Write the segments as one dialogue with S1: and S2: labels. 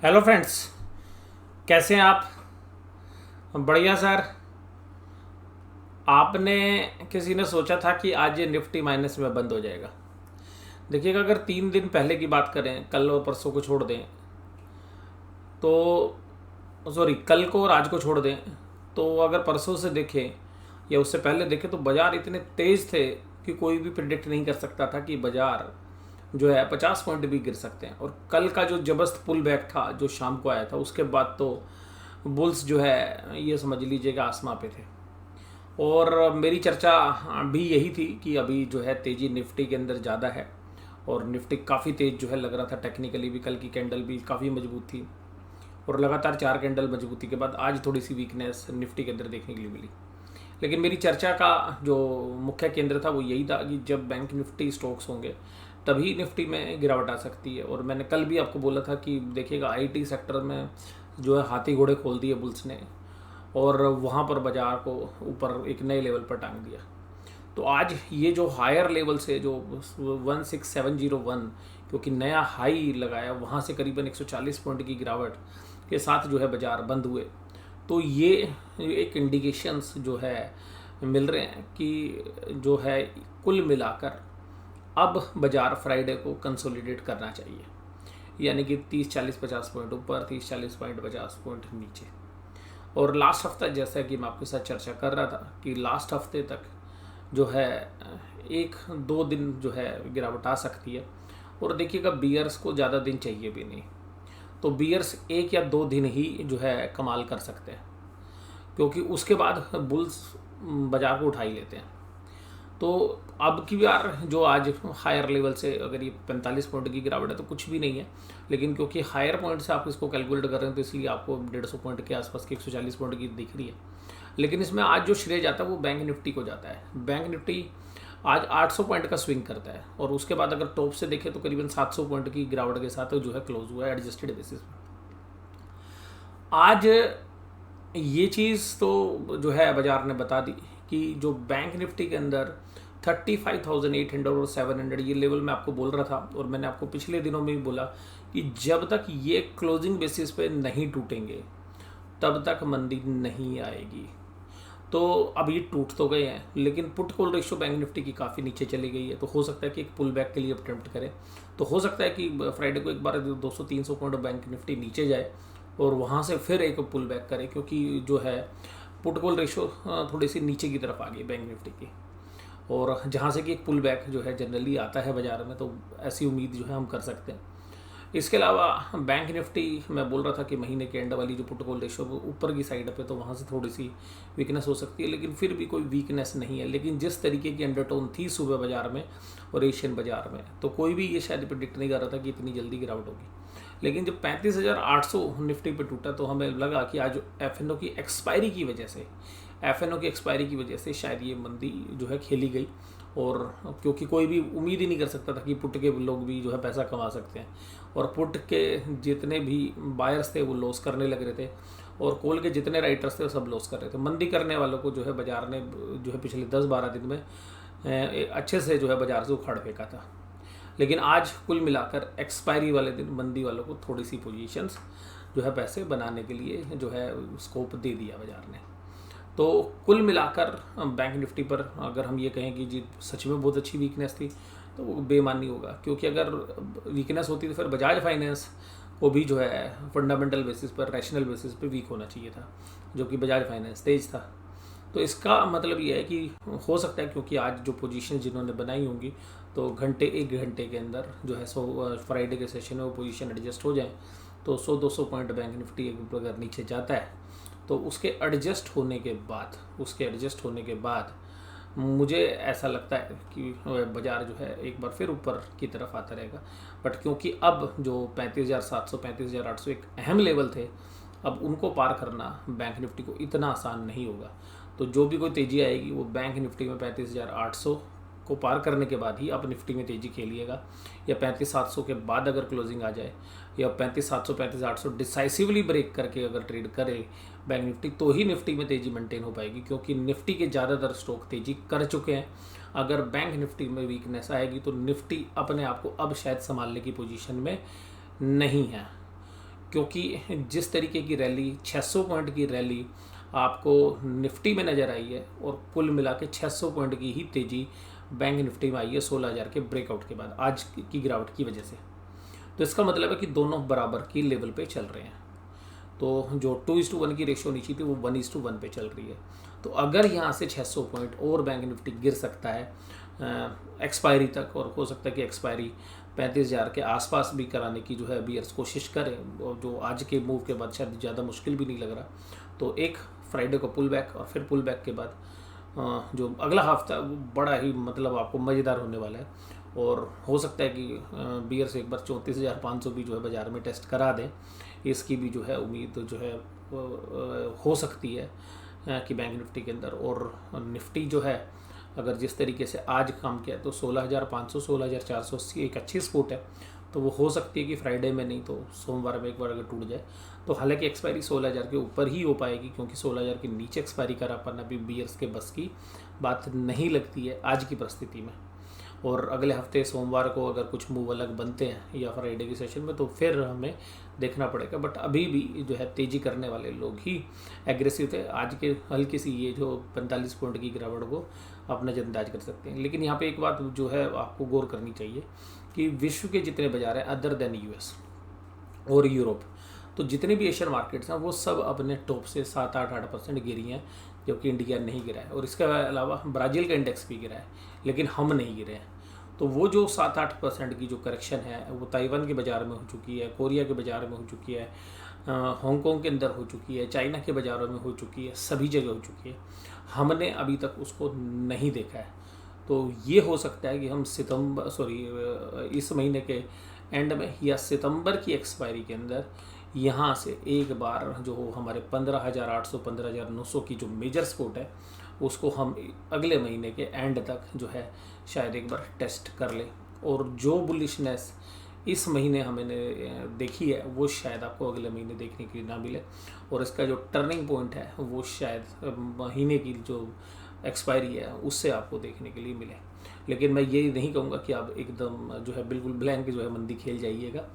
S1: Hello friends, कैसे हैं आप? बढ़िया सर। आपने किसी ने सोचा था कि आज ये निफ्टी माइनस में बंद हो जाएगा? देखिएगा, अगर 3 दिन पहले की बात करें, कल और परसों को छोड़ दें तो सॉरी, कल को और आज को छोड़ दें, तो अगर परसों से देखें या उससे पहले देखें तो बाज़ार इतने तेज़ थे कि कोई भी प्रिडिक्ट नहीं कर सकता था कि बाज़ार जो है 50 पॉइंट भी गिर सकते हैं। और कल का जो जबरदस्त पुल बैक था जो शाम को आया था, उसके बाद तो बुल्स जो है ये समझ लीजिएगा आसमां पे थे। और मेरी चर्चा भी यही थी कि अभी जो है तेज़ी निफ्टी के अंदर ज़्यादा है और निफ्टी काफ़ी तेज़ जो है लग रहा था। टेक्निकली भी कल की कैंडल भी काफ़ी मजबूत थी और लगातार 4 कैंडल मजबूती के बाद आज थोड़ी सी वीकनेस निफ्टी के अंदर देखने के लिए मिली। लेकिन मेरी चर्चा का जो मुख्य केंद्र था वो यही था कि जब बैंक निफ्टी स्टॉक्स होंगे तभी निफ्टी में गिरावट आ सकती है। और मैंने कल भी आपको बोला था कि देखिएगा, आईटी सेक्टर में जो है हाथी घोड़े खोल दिए बुल्स ने और वहाँ पर बाजार को ऊपर एक नए लेवल पर टांग दिया। तो आज ये जो हायर लेवल से जो 16701 क्योंकि नया हाई लगाया, वहाँ से करीबन 140 पॉइंट की गिरावट के साथ जो है बाजार बंद हुए। तो ये एक इंडिकेशंस जो है मिल रहे हैं कि जो है कुल मिलाकर अब बाजार फ्राइडे को कंसोलिडेट करना चाहिए, यानी कि 30 40 50 पॉइंट ऊपर, 30 40 पॉइंट 50 पॉइंट नीचे। और लास्ट हफ्ता जैसा कि मैं आपके साथ चर्चा कर रहा था कि लास्ट हफ्ते तक जो है 1 2 दिन जो है गिरावट आ सकती है। और देखिएगा, बियर्स को ज़्यादा दिन चाहिए भी नहीं, तो बियर्स 1 या 2 दिन ही जो है कमाल कर सकते हैं, क्योंकि उसके बाद बुल्स बाजार को उठा ही लेते हैं। तो अब की बार जो आज हायर लेवल से अगर ये 45 पॉइंट की गिरावट है तो कुछ भी नहीं है, लेकिन क्योंकि हायर पॉइंट से आप इसको कैलकुलेट कर रहे हैं तो इसलिए आपको 150 पॉइंट के आसपास की 140 पॉइंट की दिख रही है। लेकिन इसमें आज जो श्रेय जाता है वो बैंक निफ्टी को जाता है। बैंक निफ्टी आज 800 पॉइंट का स्विंग करता है और उसके बाद अगर टॉप से देखें तो करीबन 700 पॉइंट की गिरावट के साथ जो है क्लोज हुआ है एडजस्टेड बेसिस पर। आज ये चीज़ तो जो है बाजार ने बता दी कि जो बैंक निफ्टी के अंदर 35,800 और 700 ये लेवल मैं आपको बोल रहा था, और मैंने आपको पिछले दिनों में भी बोला कि जब तक ये क्लोजिंग बेसिस पे नहीं टूटेंगे तब तक मंदी नहीं आएगी। तो अब ये टूट तो गए हैं, लेकिन put call ratio bank Nifty की काफ़ी नीचे चली गई है, तो हो सकता है कि एक पुल बैक के लिए अटेम्प्ट करें। तो हो सकता है कि फ्राइडे को एक बार 200 300 पॉइंट बैंक निफ्टी नीचे जाए और वहाँ से फिर एक पुल बैक करे, क्योंकि जो है पुट कॉल रेशियो थोड़ी सी नीचे की तरफ आ गई बैंक निफ्टी की। और जहाँ से कि एक पुल बैक जो है जनरली आता है बाजार में, तो ऐसी उम्मीद जो है हम कर सकते हैं। इसके अलावा बैंक निफ्टी मैं बोल रहा था कि महीने के एंड वाली जो पुट कॉल रेशियो ऊपर की साइड पे, तो वहाँ से थोड़ी सी वीकनेस हो सकती है, लेकिन फिर भी कोई वीकनेस नहीं है। लेकिन जिस तरीके की अंडरटोन थी सुबह बाजार में और एशियन बाजार में, तो कोई भी ये शायद प्रिडिक्ट नहीं कर रहा था कि इतनी जल्दी गिरावट होगी। लेकिन जब 35,800 निफ्टी पे टूटा तो हमें लगा कि आज एफ की एक्सपायरी की वजह से शायद ये मंदी जो है खेली गई। और क्योंकि कोई भी उम्मीद ही नहीं कर सकता था कि पुट के लोग भी जो है पैसा कमा सकते हैं, और पुट के जितने भी बायर्स थे वो लॉस करने लग रहे थे और कॉल के जितने राइटर्स थे वो सब लॉस कर रहे थे। मंदी करने वालों को जो है बाजार ने जो है पिछले 10 12 दिन में अच्छे से जो है बाजार से उखाड़ फेंका था। लेकिन आज कुल मिलाकर एक्सपायरी वाले दिन मंदी वालों को थोड़ी सी पोजीशंस जो है पैसे बनाने के लिए जो है स्कोप दे दिया बाजार ने। तो कुल मिलाकर बैंक निफ्टी पर अगर हम ये कहें कि जी सच में बहुत अच्छी वीकनेस थी, तो वो बेमानी होगा, क्योंकि अगर वीकनेस होती तो फिर बजाज फाइनेंस को भी जो है फंडामेंटल बेसिस पर, रैशनल बेसिस पर वीक होना चाहिए था, जो कि बजाज फाइनेंस तेज था। तो इसका मतलब ये है कि हो सकता है क्योंकि आज जो पोजीशन जिन्होंने बनाई होंगी तो एक घंटे के अंदर जो है फ्राइडे के सेशन में वो पोजीशन एडजस्ट हो जाए, तो 100 200 पॉइंट बैंक निफ्टी अगर नीचे जाता है तो उसके एडजस्ट होने के बाद मुझे ऐसा लगता है कि बाज़ार जो है एक बार फिर ऊपर की तरफ आता रहेगा। बट क्योंकि अब जो 35,700 35,800 एक अहम लेवल थे, अब उनको पार करना बैंक निफ्टी को इतना आसान नहीं होगा। तो जो भी कोई तेज़ी आएगी वो बैंक निफ्टी में 35,800 को पार करने के बाद ही आप निफ्टी में तेज़ी खेलिएगा, या 35,700 के बाद अगर क्लोजिंग आ जाए, या 35,700 35,800 डिसाइसिवली ब्रेक करके अगर ट्रेड करे बैंक निफ्टी, तो ही निफ्टी में तेज़ी मेंटेन हो पाएगी, क्योंकि निफ्टी के ज़्यादातर स्टॉक तेज़ी कर चुके हैं। अगर बैंक निफ्टी में वीकनेस आएगी तो निफ्टी अपने आप को अब शायद संभालने की पोजीशन में नहीं है। क्योंकि जिस तरीके की रैली 600 पॉइंट की रैली आपको निफ्टी में नज़र आई है और कुल मिला के 600 पॉइंट की ही तेज़ी बैंक निफ्टी में आई है 16,000 के ब्रेकआउट के बाद आज की गिरावट की वजह से। तो इसका मतलब है कि दोनों बराबर की लेवल पे चल रहे हैं। तो जो 2:1 की रेशियो नीचे थी वो 1:1 पे चल रही है। तो अगर यहाँ से 600 पॉइंट और बैंक निफ्टी गिर सकता है एक्सपायरी तक, और हो सकता है कि एक्सपायरी 35,000 के आसपास भी कराने की जो है बियर्स कोशिश करें, और जो आज के मूव के बाद शायद ज़्यादा मुश्किल भी नहीं लग रहा। तो एक फ्राइडे को पुल बैक और फिर पुल बैक के बाद जो अगला हफ्ता वो बड़ा ही मतलब आपको मज़ेदार होने वाला है, और हो सकता है कि बियर्स एक बार 34,500 भी जो है बाज़ार में टेस्ट करा दें। इसकी भी जो है उम्मीद जो है हो सकती है कि बैंक निफ्टी के अंदर। और निफ्टी जो है अगर जिस तरीके से आज काम किया तो 16,500 16,480 एक अच्छी सपोर्ट है। तो वो हो सकती है कि फ्राइडे में नहीं तो सोमवार में एक बार अगर टूट जाए तो हालांकि एक्सपायरी 16,000 के ऊपर ही हो पाएगी, क्योंकि 16,000 के नीचे एक्सपायरी करा पाना भी बियर्स के बस की बात नहीं लगती है आज की परिस्थिति में। और अगले हफ्ते सोमवार को अगर कुछ मूव अलग बनते हैं या फ्राइडे की सेशन में तो फिर हमें देखना पड़ेगा। बट अभी भी जो है तेज़ी करने वाले लोग ही एग्रेसिव थे। आज के हल्की सी ये जो 45 पॉइंट की गिरावट को आप नज़रअंदाज कर सकते हैं। लेकिन यहाँ पे एक बात जो है आपको गौर करनी चाहिए कि विश्व के जितने बाजार हैं अदर देन यूएस और यूरोप, तो जितने भी एशियन मार्केट्स हैं वो सब अपने टॉप से 7-8% गिरी हैं, जबकि इंडिया नहीं गिरा है। और इसके अलावा ब्राज़ील का इंडेक्स भी गिरा है, लेकिन हम नहीं गिरे हैं। तो वो जो 7-8% की जो करेक्शन है वो ताइवान के बाज़ार में हो चुकी है, कोरिया के बाज़ार में हो चुकी है, हांगकांग के अंदर हो चुकी है, चाइना के बाज़ारों में हो चुकी है, सभी जगह हो चुकी है। हमने अभी तक उसको नहीं देखा है। तो ये हो सकता है कि हम इस महीने के एंड में या सितंबर की एक्सपायरी के अंदर यहाँ से एक बार जो हमारे 15,800 15,900 की जो मेजर सपोर्ट है उसको हम अगले महीने के एंड तक जो है शायद एक बार टेस्ट कर लें। और जो बुलिशनेस इस महीने हमने देखी है वो शायद आपको अगले महीने देखने के लिए ना मिले, और इसका जो टर्निंग पॉइंट है वो शायद महीने की जो एक्सपायरी है उससे आपको देखने के लिए मिले। लेकिन मैं ये नहीं कहूँगा कि आप एकदम जो है बिल्कुल ब्लैंक जो है मंदी खेल जाइएगा।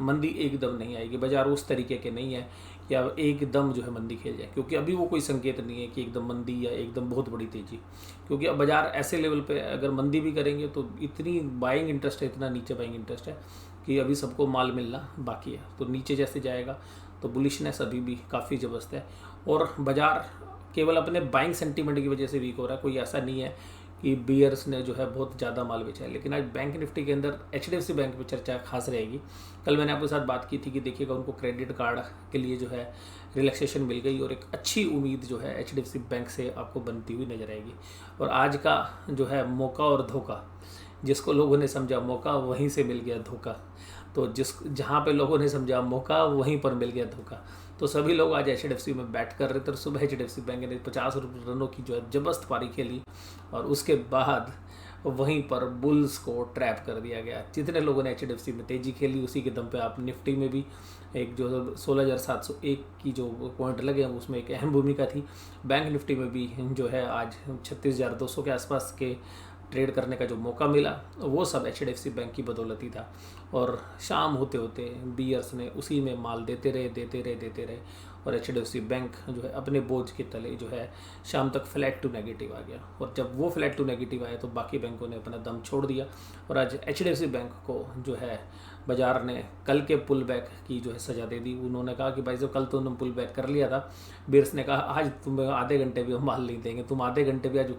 S1: मंदी एकदम नहीं आएगी, बाजार उस तरीके के नहीं है कि आप एकदम जो है मंदी खेल जाए, क्योंकि अभी वो कोई संकेत नहीं है कि एकदम मंदी या एकदम बहुत बड़ी तेज़ी। क्योंकि अब बाजार ऐसे लेवल पे अगर मंदी भी करेंगे तो इतनी बाइंग इंटरेस्ट है, इतना नीचे बाइंग इंटरेस्ट है कि अभी सबको माल मिलना बाकी है। तो नीचे जैसे जाएगा तो बुलिशनेस अभी भी काफ़ी ज़बरदस्त है, और बाजार केवल अपने बाइंग सेंटीमेंट की वजह से वीक हो रहा है। कोई ऐसा नहीं है कि बियर्स ने जो है बहुत ज़्यादा माल बेचा है। लेकिन आज बैंक निफ्टी के अंदर HDFC बैंक पे चर्चा खास रहेगी। कल मैंने आपके साथ बात की थी कि देखिएगा उनको क्रेडिट कार्ड के लिए जो है रिलैक्सेशन मिल गई, और एक अच्छी उम्मीद जो है HDFC बैंक से आपको बनती हुई नजर आएगी। और आज का जो है मौका और धोखा, जिसको लोगों ने समझा मौका वहीं से मिल गया धोखा। तो जहाँ पे लोगों ने समझा मौका वहीं पर मिल गया धोखा। तो सभी लोग आज HDFC में बैट कर रहे थे, और सुबह HDFC बैंक ने 50 रनों की जो है जबरदस्त पारी खेली, और उसके बाद वहीं पर बुल्स को ट्रैप कर दिया गया। जितने लोगों ने HDFC में तेज़ी खेली उसी के दम पे आप निफ्टी में भी एक जो 16,701 की जो पॉइंट लगे उसमें एक अहम भूमिका थी। बैंक निफ्टी में भी जो है आज 36,200 के आसपास के ट्रेड करने का जो मौका मिला वो सब HDFC बैंक की बदौलती था। और शाम होते होते बियर्स ने उसी में माल देते रहे, और HDFC बैंक जो है अपने बोझ के तले जो है शाम तक फ्लैट टू नेगेटिव आ गया। और जब वो फ्लैट टू नेगेटिव आया तो बाकी बैंकों ने अपना दम छोड़ दिया, और आज HDFC बैंक को जो है बाजार ने कल के पुल बैक की जो है सज़ा दे दी। उन्होंने कहा कि भाई साहब कल तो उन्होंने पुल बैक कर लिया था, बियर्स ने कहा आज तुम्हें आधे घंटे भी हम माल नहीं देंगे, तुम आधे घंटे भी आज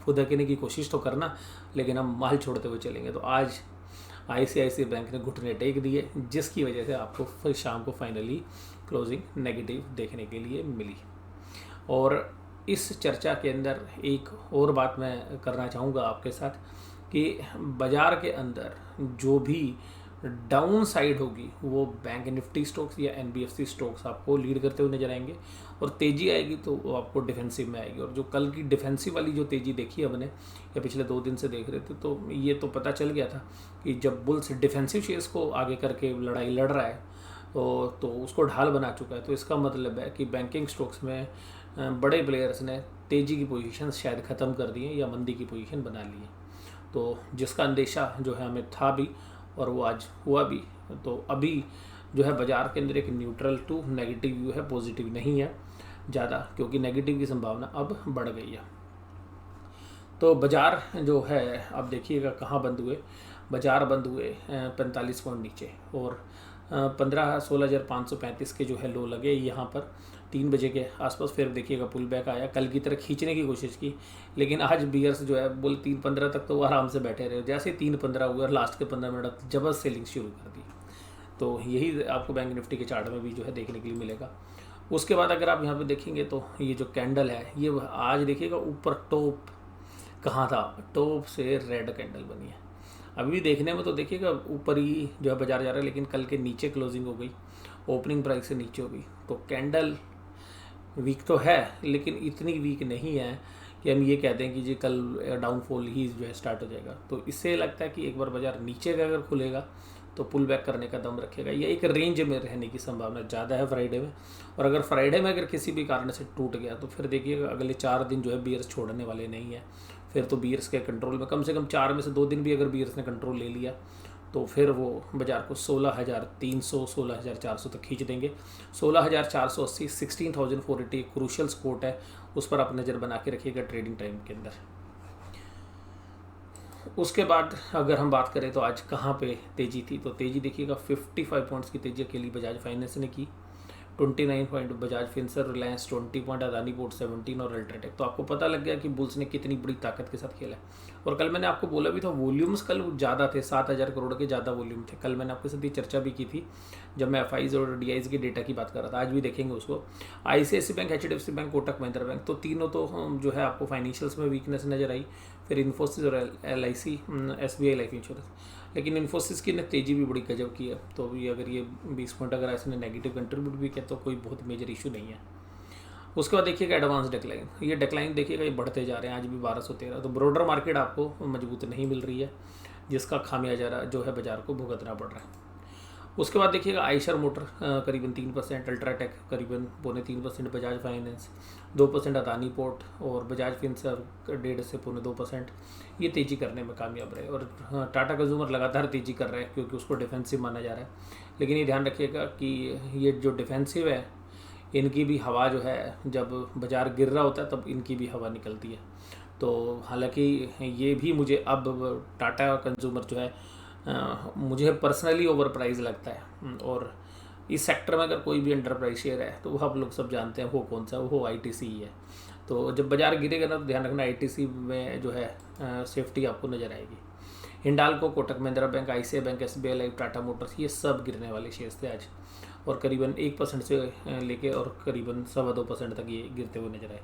S1: खुदकने की कोशिश तो करना, लेकिन हम माल छोड़ते हुए चलेंगे। तो आज ICICI बैंक ने घुटने टेक दिए, जिसकी वजह से आपको फिर शाम को फाइनली क्लोजिंग नेगेटिव देखने के लिए मिली। और इस चर्चा के अंदर एक और बात मैं करना चाहूँगा आपके साथ कि बाज़ार के अंदर जो भी डाउन साइड होगी वो बैंक निफ्टी स्टॉक्स या NBFC स्टॉक्स आपको लीड करते हुए नजर आएंगे, और तेज़ी आएगी तो वो आपको डिफेंसिव में आएगी। और जो कल की डिफेंसिव वाली जो तेज़ी देखी हमने या पिछले 2 दिन से देख रहे थे, तो ये तो पता चल गया था कि जब बुल्स डिफेंसिव शेयर्स को आगे करके लड़ाई लड़ रहा है तो उसको ढाल बना चुका है। तो इसका मतलब है कि बैंकिंग स्टॉक्स में बड़े प्लेयर्स ने तेज़ी की पोजीशन शायद ख़त्म कर दी है या मंदी की पोजीशन बना ली है। तो जिसका अंदेशा जो है हमें था भी और वो आज हुआ भी। तो अभी जो है बाजार के अंदर एक न्यूट्रल टू नेगेटिव व्यू है, पॉजिटिव नहीं है ज़्यादा, क्योंकि नेगेटिव की संभावना अब बढ़ गई है। तो बाजार जो है अब देखिएगा कहाँ बंद हुए, बाजार बंद हुए 45 पॉइंट नीचे, और 16,535 के जो है लो लगे यहाँ पर 3 बजे के आसपास। फिर देखिएगा पुल बैक आया, कल की तरह खींचने की कोशिश की, लेकिन आज बियर्स जो है बोल 3:15 तक तो वो आराम से बैठे रहे। जैसे 3:15 हुआ और लास्ट के 15 मिनट जबरदस्त सेलिंग शुरू कर दी। तो यही आपको बैंक निफ्टी के चार्ट में भी जो है देखने के लिए मिलेगा। उसके बाद अगर आप यहाँ पे देखेंगे तो ये जो कैंडल है, ये आज देखिएगा ऊपर टॉप कहाँ था, टॉप से रेड कैंडल बनी है। अभी भी देखने में तो देखिएगा ऊपर ही जो है बाजार जा रहा है, लेकिन कल के नीचे क्लोजिंग हो गई, ओपनिंग प्राइस से नीचे हो गई। तो कैंडल वीक तो है, लेकिन इतनी वीक नहीं है कि हम ये कहते हैं कि जी कल डाउनफॉल ही जो है स्टार्ट हो जाएगा। तो इससे लगता है कि एक बार बाजार नीचे का अगर खुलेगा तो पुल बैक करने का दम रखेगा, या एक रेंज में रहने की संभावना ज़्यादा है फ्राइडे में। और अगर फ्राइडे में अगर किसी भी कारण से टूट गया तो फिर देखिएगा अगले 4 दिन जो है बियर्स छोड़ने वाले नहीं है। फिर तो बियर्स के कंट्रोल में कम से कम 4 में से 2 दिन भी अगर बियर्स ने कंट्रोल ले लिया तो फिर वो बाजार को 16,300 16,400 तक खींच देंगे। 16,480 16,480 क्रूशल सपोर्ट है, उस पर आप नज़र बना के रखिएगा ट्रेडिंग टाइम के अंदर। उसके बाद अगर हम बात करें तो आज कहाँ पे तेज़ी थी, तो तेज़ी देखिएगा 55 पॉइंट्स की तेज़ी अकेली बजाज फाइनेंस ने की, 29 point Bajaj Finserv, Reliance 20 point, Adani port 17 और अल्ट्राटेक। तो आपको पता लग गया कि बुल्स ने कितनी बड़ी ताकत के साथ खेला है। और कल मैंने आपको बोला भी था वॉल्यूम्स कल ज़्यादा थे, 7,000 करोड़ के ज़्यादा वॉल्यूम थे। कल मैंने आपके साथ ये चर्चा भी की थी जब मैं एफआईज और डीआईज के डेटा की बात कर रहा था। आज भी देखेंगे उसको। ICICI bank, HDFC bank, Kotak Mahindra bank, तो तीनों तो जो है आपको फाइनेंशियल्स में वीकनेस नजर आई। फिर इन्फोसिस और एलआईसी, एसबीआई लाइफ इंश्योरेंस, लेकिन इन्फोसिस की ने तेज़ी भी बड़ी गजब की है। तो अभी अगर ये 20 पॉइंट अगर इसने नेगेटिव कंट्रीब्यूट भी किया तो कोई बहुत मेजर इशू नहीं है। उसके बाद देखिएगा एडवांस डिक्लाइन, ये डिक्लाइन देखिएगा ये बढ़ते जा रहे हैं, आज भी 1213। तो ब्रॉडर मार्केट आपको मजबूत नहीं मिल रही है, जिसका खामियाजा जो है बाजार को भुगतना पड़ रहा है। उसके बाद देखिएगा आयशर मोटर करीबन 3%, अल्ट्राटेक करीबन 2.25%, बजाज फाइनेंस 2%, अदानी पोर्ट और बजाज फिनसर्व 1.5 से 2.25% ये तेज़ी करने में कामयाब रहे। और टाटा कंज्यूमर लगातार तेज़ी कर रहा है क्योंकि उसको डिफेंसिव माना जा रहा है। लेकिन ये ध्यान रखिएगा कि ये जो डिफेंसिव है इनकी भी हवा जो है जब बाजार गिर रहा होता है तब इनकी भी हवा निकलती है। तो हालांकि ये भी मुझे अब टाटा कंज्यूमर जो है मुझे पर्सनली ओवर प्राइस लगता है। और इस सेक्टर में अगर कोई भी अंडर प्राइस शेयर है तो वो आप लोग सब जानते हैं वो कौन सा, वो आईटीसी ही है। तो जब बाजार गिरेगा ना तो ध्यान रखना आईटीसी में जो है सेफ्टी आपको नज़र आएगी। Hindalco, Kotak Mahindra bank, ICI bank, SBI life, Tata Motors, ये सब गिरने वाले शेयर्स थे आज, और करीबन 1% से लेके और करीबन 2.25% तक ये गिरते हुए नजर आए।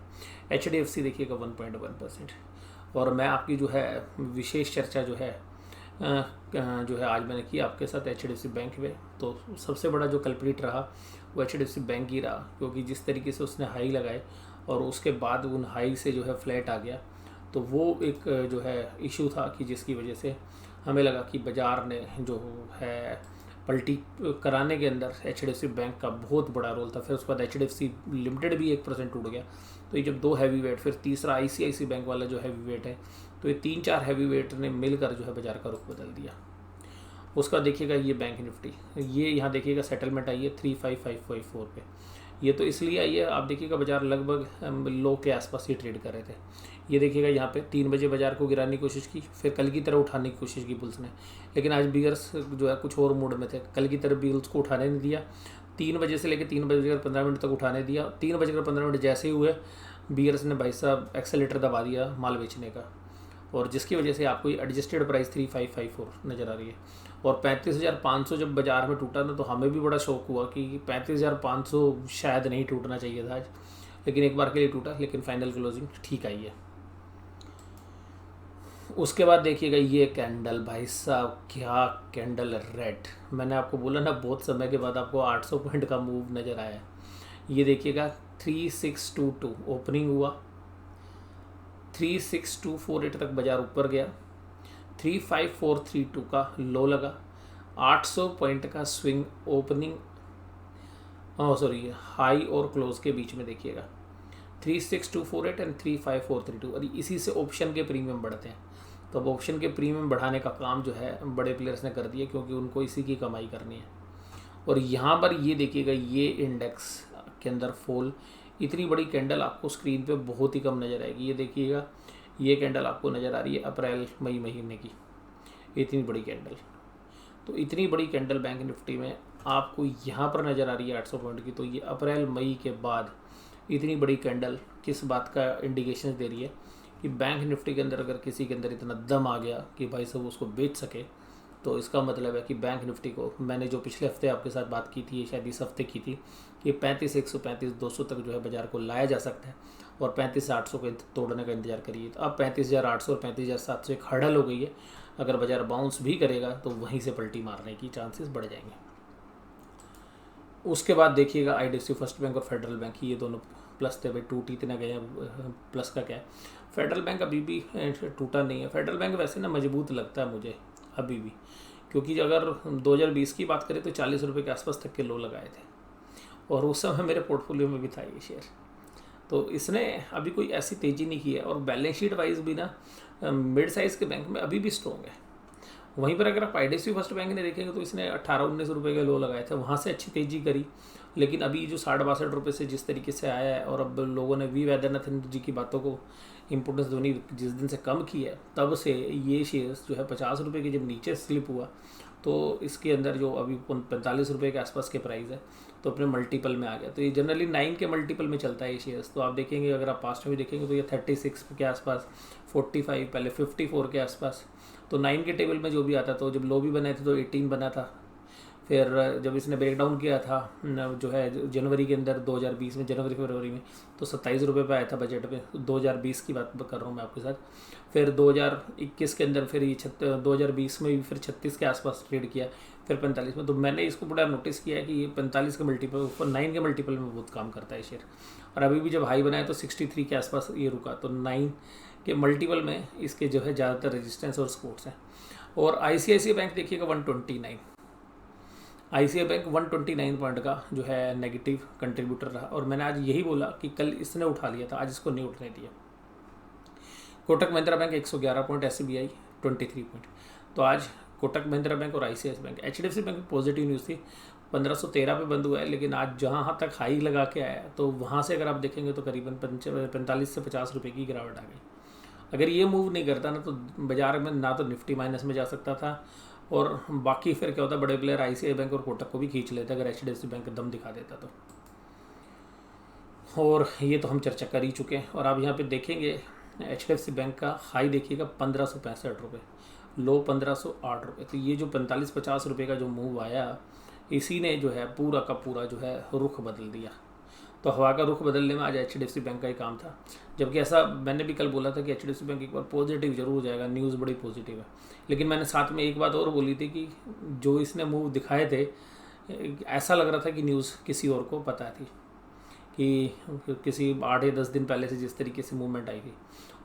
S1: एचडीएफसी देखिएगा 1.1%। और मैं आपकी जो है विशेष चर्चा जो है आज मैंने की आपके साथ एचडीएफसी बैंक में। तो सबसे बड़ा जो कल्प्रिट रहा वो एचडीएफसी बैंक ही रहा, क्योंकि जिस तरीके से उसने हाई लगाए और उसके बाद उन हाई से जो है फ्लैट आ गया, तो वो एक जो है इशू था कि जिसकी वजह से हमें लगा कि बाजार ने जो है पलटी कराने के अंदर एचडीएफसी बैंक का बहुत बड़ा रोल था। फिर उसके बाद एचडीएफसी लिमिटेड भी 1% टूट गया। तो ये जब 2 हैवी वेट, फिर तीसरा आईसीआईसी बैंक वाला जो हैवी वेट है, तो ये 3-4 हैवी वेट ने मिलकर जो है बाजार का रुख बदल दिया। उसका देखिएगा ये बैंक निफ्टी, ये यहाँ देखिएगा सेटलमेंट आई है 35,554 पे। ये तो इसलिए आई है, आप देखिएगा बाजार लगभग लो के आसपास ही ट्रेड कर रहे थे। ये देखिएगा यहाँ पे 3 बजे बाजार को गिराने की कोशिश की, फिर कल की तरह उठाने की कोशिश की बुल्स ने, लेकिन आज बिगर्स जो है कुछ और मूड में थे। कल की तरह बिगर्स को उठाने नहीं दिया, 3 बजे से लेकर 3:15 तक उठाने दिया। 3:15 जैसे ही हुए बिगर्स ने भाई साहब एक्सेलेटर दबा दिया माल बेचने का, और जिसकी वजह से आपको ये एडजस्टेड प्राइस 3554 नज़र आ रही है। और 35,500 जब बाजार में टूटा ना तो हमें भी बड़ा शौक हुआ कि 35,500 शायद नहीं टूटना चाहिए था आज, लेकिन एक बार के लिए टूटा, लेकिन फाइनल क्लोजिंग ठीक आई है। उसके बाद देखिएगा ये कैंडल, भाई साहब क्या कैंडल, रेड। मैंने आपको बोला ना बहुत समय के बाद आपको 800 पॉइंट का मूव नज़र आया। ये देखिएगा 3622 ओपनिंग हुआ, 36,248 तक बाजार ऊपर गया, 35,432 का लो लगा, 800 पॉइंट का स्विंग ओपनिंग हाई और क्लोज के बीच में देखिएगा 36,248 एंड 35,432। और इसी से ऑप्शन के प्रीमियम बढ़ते हैं। तो अब ऑप्शन के प्रीमियम बढ़ाने का काम जो है बड़े प्लेयर्स ने कर दिया, क्योंकि उनको इसी की कमाई करनी है। और यहाँ पर ये देखिएगा, ये इंडेक्स के अंदर फॉल, इतनी बड़ी कैंडल आपको स्क्रीन पे बहुत ही कम नज़र आएगी। ये देखिएगा, ये कैंडल आपको नज़र आ रही है अप्रैल मई महीने की, इतनी बड़ी कैंडल। तो इतनी बड़ी कैंडल बैंक निफ्टी में आपको यहाँ पर नज़र आ रही है 800 पॉइंट की। तो ये अप्रैल मई के बाद इतनी बड़ी कैंडल किस बात का इंडिकेशन दे रही है कि बैंक निफ्टी के अंदर अगर किसी के अंदर इतना दम आ गया कि भाई सब उसको बेच सके, तो इसका मतलब है कि बैंक निफ्टी को, मैंने जो पिछले हफ्ते आपके साथ बात की थी, शायद इस हफ्ते की थी, कि 35,100 35,200 तक जो है बाज़ार को लाया जा सकता है और 35,800 को तोड़ने का इंतजार करिए। तो अब 35,800 और 35,700 एक हर्डल हो गई है। अगर बाज़ार बाउंस भी करेगा तो वहीं से पलटी मारने की चांसेस बढ़ जाएंगे। उसके बाद देखिएगा IDFC फर्स्ट बैंक और फेडरल बैंक, ये दोनों प्लस थे भाई, टूट इतना गए हैं। प्लस का क्या है, फेडरल बैंक अभी भी टूटा नहीं है। फेडरल बैंक वैसे ना मजबूत लगता है मुझे अभी भी, क्योंकि अगर 2020 की बात करें तो 40 रुपये के आसपास तक के लो लगाए थे और उस समय मेरे पोर्टफोलियो में भी था ये शेयर। तो इसने अभी कोई ऐसी तेज़ी नहीं की है और बैलेंस शीट वाइज भी ना मिड साइज़ के बैंक में अभी भी स्ट्रॉन्ग है। वहीं पर अगर आप IDFC फर्स्ट बैंक ने देखेंगे तो इसने 18-19 रुपये के लो लगाए थे, वहाँ से अच्छी तेज़ी करी। लेकिन अभी जो 62 रुपये से जिस तरीके से आया है, और अब लोगों ने वी वैद्यनाथन जी की बातों को इम्पोर्टेंस धोनी जिस दिन से कम की है, तब से ये शेयर्स जो है 50 रुपये के जब नीचे स्लिप हुआ, तो इसके अंदर जो अभी 45 रुपये के आसपास के प्राइस है, तो अपने मल्टीपल में आ गया। तो ये जनरली 9 के मल्टीपल में चलता है ये शेयर्स। तो आप देखेंगे, अगर आप पास्ट में भी देखेंगे तो ये 36 के आसपास, 45, पहले 54 के आसपास। तो 9 के टेबल में जो भी आता, तो जब लो भी बनाए थे तो 18 बना था। फिर जब इसने ब्रेकडाउन किया था जो है जनवरी के अंदर 2020 में, जनवरी फरवरी में, तो 27 रुपये पर आया था बजट में। 2020 की बात कर रहा हूँ मैं आपके साथ। फिर 2021 के अंदर फिर ये 2020 में भी फिर 36 के आसपास ट्रेड किया, फिर 45 में। तो मैंने इसको बड़ा नोटिस किया है कि ये 45 के मल्टीपल, ऊपर 9 के मल्टीपल में बहुत काम करता है शेयर। और अभी भी जब हाई बनाया तो 63 के आसपास ये रुका। तो 9 के मल्टीपल में इसके जो है ज़्यादातर रेजिस्टेंस और सपोर्ट्स हैं। और ICICI बैंक देखिएगा 129, ICICI बैंक 129 पॉइंट का जो है नेगेटिव कंट्रीब्यूटर रहा। और मैंने आज यही बोला कि कल इसने उठा लिया था, आज इसको नहीं उठने दिया। Kotak Mahindra bank 111 point, SBI 23 point. तो आज कोटक महिंद्रा बैंक और ICICI bank, HDFC bank positive news थी, 1513 पे बंद हुआ है। लेकिन आज जहाँ तक हाई लगा के आया, तो वहाँ से अगर आप देखेंगे तो करीबन 45 से 50 रुपये की गिरावट आ गई। अगर ये मूव नहीं करता ना, तो बाजार में ना तो निफ्टी माइनस में जा सकता था, और बाकी फिर क्या होता, बड़े प्लेयर ICICI बैंक और कोटक को भी खींच लेते अगर HDFC बैंक दम दिखा देता तो। और ये तो हम चर्चा कर ही चुके हैं। और आप यहाँ पे देखेंगे HDFC बैंक का हाई देखिएगा 1565 रुपये, लो 1508 रुपये। तो ये जो 45-50 रुपये का जो मूव आया, इसी ने जो है पूरा का पूरा जो है रुख बदल दिया। तो हवा का रुख बदलने में आज HDFC बैंक का ही काम था। जबकि ऐसा मैंने भी कल बोला था कि HDFC बैंक एक बार पॉजिटिव जरूर हो जाएगा, न्यूज़ बड़ी पॉजिटिव है। लेकिन मैंने साथ में एक बात और बोली थी कि जो इसने मूव दिखाए थे, ऐसा लग रहा था कि न्यूज़ किसी और को पता थी, कि किसी 8 या 10 दिन पहले से जिस तरीके से मूवमेंट आई थी।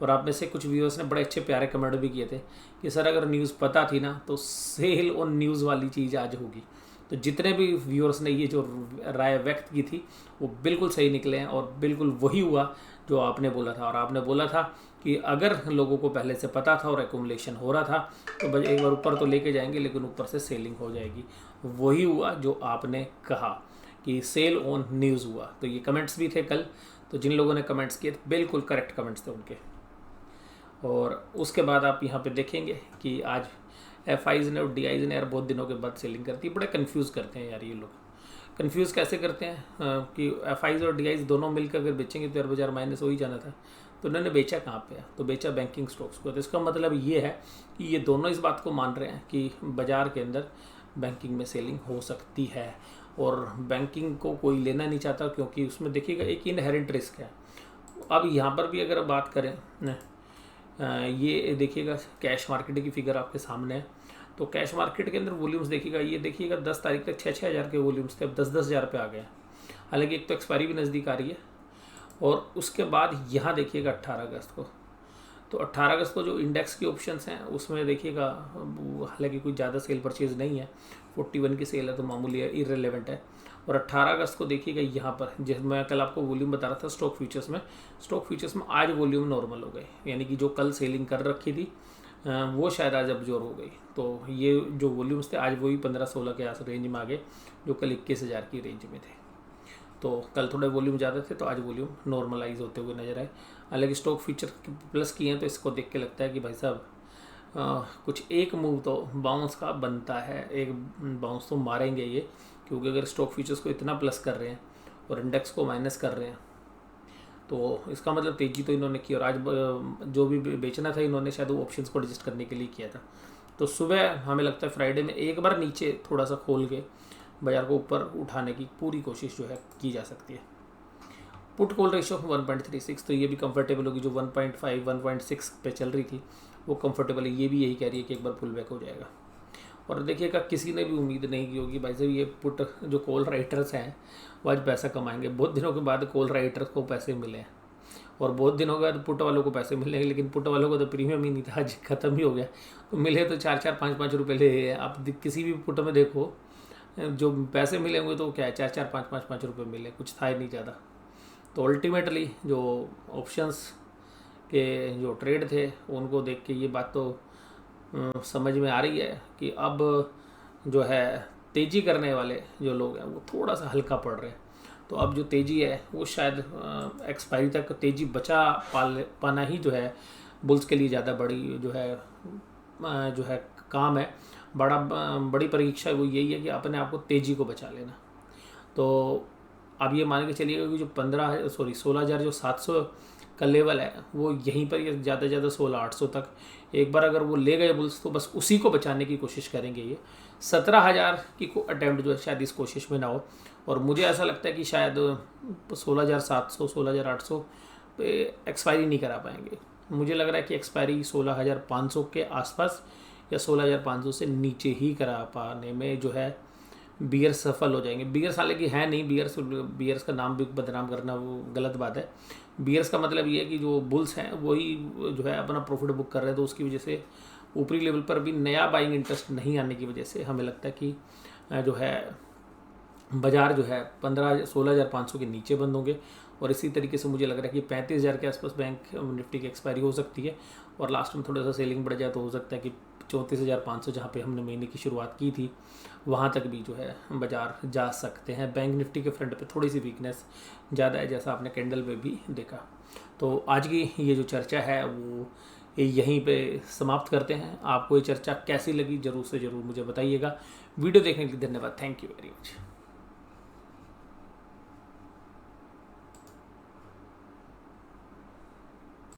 S1: और आप में से कुछ व्यूअर्स ने बड़े अच्छे प्यारे कमेंट भी किए थे कि सर अगर न्यूज़ पता थी ना, तो सेल ऑन न्यूज़ वाली चीज़ आज होगी। तो जितने भी व्यूअर्स ने ये जो राय व्यक्त की थी, वो बिल्कुल सही निकले हैं और बिल्कुल वही हुआ जो आपने बोला था। और आपने बोला था कि अगर लोगों को पहले से पता था और एकुमुलेशन हो रहा था, तो एक बार ऊपर तो लेके जाएंगे, लेकिन ऊपर से सेलिंग हो जाएगी। वही हुआ जो आपने कहा कि सेल ऑन न्यूज़ हुआ। तो ये कमेंट्स भी थे कल, तो जिन लोगों ने कमेंट्स किए बिल्कुल करेक्ट कमेंट्स थे उनके। और उसके बाद आप यहाँ पे देखेंगे कि आज FIs ने और DIs ने यार बहुत दिनों के बाद सेलिंग करती है। बड़े कंफ्यूज करते हैं यार ये लोग। कंफ्यूज कैसे करते हैं कि FIs और DIs दोनों मिलकर अगर बेचेंगे तो यार बाजार माइनस हो ही जाना था। तो उन्होंने बेचा कहाँ पे है, तो बेचा बैंकिंग स्टॉक्स को। तो इसका मतलब ये है कि ये दोनों इस बात को मान रहे हैं कि बाजार के अंदर बैंकिंग में सेलिंग हो सकती है। और बैंकिंग को कोई लेना नहीं चाहता, क्योंकि उसमें देखिएगा एक इनहेरेंट रिस्क है। अब यहाँ पर भी अगर बात करें, ये देखिएगा कैश मार्केट की फिगर आपके सामने है। तो कैश मार्केट के अंदर वॉल्यूम्स देखिएगा, ये देखिएगा 10 तारीख तक 6-6 हज़ार के वॉल्यूम्स थे, अब 10-10 हज़ार पे आ गए। हालांकि एक तो एक्सपायरी भी नज़दीक आ रही है। और उसके बाद यहाँ देखिएगा 18 अगस्त को, तो 18 अगस्त को जो इंडेक्स की ऑप्शंस हैं उसमें देखिएगा, हालांकि कोई ज़्यादा सेल परचेज नहीं है, 41 की सेल है तो मामूली है, इररिलेवेंट है। और 18 अगस्त को देखिएगा यहाँ पर, जैसे मैं कल आपको वॉल्यूम बता रहा था स्टॉक फ्यूचर्स में आज वॉल्यूम नॉर्मल हो गए, यानी कि जो कल सेलिंग कर रखी थी वो शायद आज अब्जॉर्व हो गई। तो ये जो वॉल्यूम्स थे आज वही 15-16 के आस रेंज में आ गए, जो कल 21,000 की रेंज में थे। तो कल थोड़े वॉल्यूम ज़्यादा थे, तो आज वॉल्यूम नॉर्मलाइज होते हुए नजर आए। हालांकि स्टॉक फीचर प्लस किए हैं, तो इसको देख के लगता है कि भाई साहब कुछ एक मूव तो बाउंस का बनता है, एक बाउंस तो मारेंगे ये, क्योंकि अगर स्टॉक फीचर्स को इतना प्लस कर रहे हैं और इंडेक्स को माइनस कर रहे हैं, तो इसका मतलब तेजी तो इन्होंने की। और आज जो भी बेचना था इन्होंने शायद वो ऑप्शंस को एडजस्ट करने के लिए किया था। तो सुबह हमें लगता है फ्राइडे में एक बार नीचे थोड़ा सा खोल के बाजार को ऊपर उठाने की पूरी कोशिश जो है की जा सकती है। पुट कॉल रेशो 1.36, तो ये भी कंफर्टेबल होगी। जो 1.5 1.6 पे चल रही थी वो कंफर्टेबल है। ये भी यही कह रही है कि एक बार पुल बैक हो जाएगा। और देखिएगा किसी ने भी उम्मीद नहीं की होगी भाई साहब ये पुट जो कॉल राइटर्स हैं वो आज पैसा कमाएंगे। बहुत दिनों के बाद कॉल राइटर्स को पैसे मिले हैं और बहुत दिनों के बाद पुट वालों को पैसे मिलेंगे, लेकिन पुट वालों को तो प्रीमियम ही नहीं था, आज ख़त्म ही हो गया। तो मिले तो 4-4 5-5 रुपये ले। आप किसी भी पुट में देखो जो पैसे मिले होंगे तो क्या है, 4-4 5-5 रुपये मिले, कुछ था ही नहीं ज़्यादा। तो अल्टीमेटली जो ऑप्शंस के जो ट्रेड थे उनको देख के ये बात तो समझ में आ रही है कि अब जो है तेज़ी करने वाले जो लोग हैं वो थोड़ा सा हल्का पड़ रहे हैं। तो अब जो तेज़ी है वो शायद एक्सपायरी तक तेज़ी बचा पाना ही जो है बुल्स के लिए ज़्यादा बड़ी जो है काम है। बड़ी परीक्षा वो यही है कि अपने आप को तेज़ी को बचा लेना। तो अब ये मान के चलिएगा कि जो 16,000 जो 700 का लेवल है वो यहीं पर ये ज़्यादा से ज़्यादा 16,800 तक एक बार अगर वो ले गए बुल्स तो बस उसी को बचाने की कोशिश करेंगे। ये 17,000 की अटैम्प्ट जो है शायद इस कोशिश में ना हो। और मुझे ऐसा लगता है कि शायद 16,700 16,800 पे एक्सपायरी नहीं करा पाएंगे। मुझे लग रहा है कि एक्सपायरी 16,500 के आसपास या 16,500 से नीचे ही करा पाने में जो है बियर्स सफल हो जाएंगे। बियर्स हालांकि है नहीं, बियर्स का नाम भी बदनाम करना वो गलत बात है। बियर्स का मतलब ये है कि जो बुल्स हैं वही जो है अपना प्रॉफिट बुक कर रहे हैं, तो उसकी वजह से ऊपरी लेवल पर भी नया बाइंग इंटरेस्ट नहीं आने की वजह से हमें लगता है कि जो है बाजार जो है 16,500 के नीचे बंद होंगे। और इसी तरीके से मुझे लग रहा है कि 35,000 के आसपास बैंक निफ्टी की एक्सपायरी हो सकती है और लास्ट में थोड़ा सा सेलिंग बढ़ जाए तो हो सकता है कि 34,500 जहाँ पे हमने महीने की शुरुआत की थी वहाँ तक भी जो है बाजार जा सकते हैं। बैंक निफ्टी के फ्रंट पे थोड़ी सी वीकनेस ज़्यादा है, जैसा आपने कैंडल पे भी देखा। तो आज की ये जो चर्चा है वो यहीं पे समाप्त करते हैं। आपको ये चर्चा कैसी लगी ज़रूर से ज़रूर मुझे बताइएगा। वीडियो देखने के लिए धन्यवाद। Thank you very much.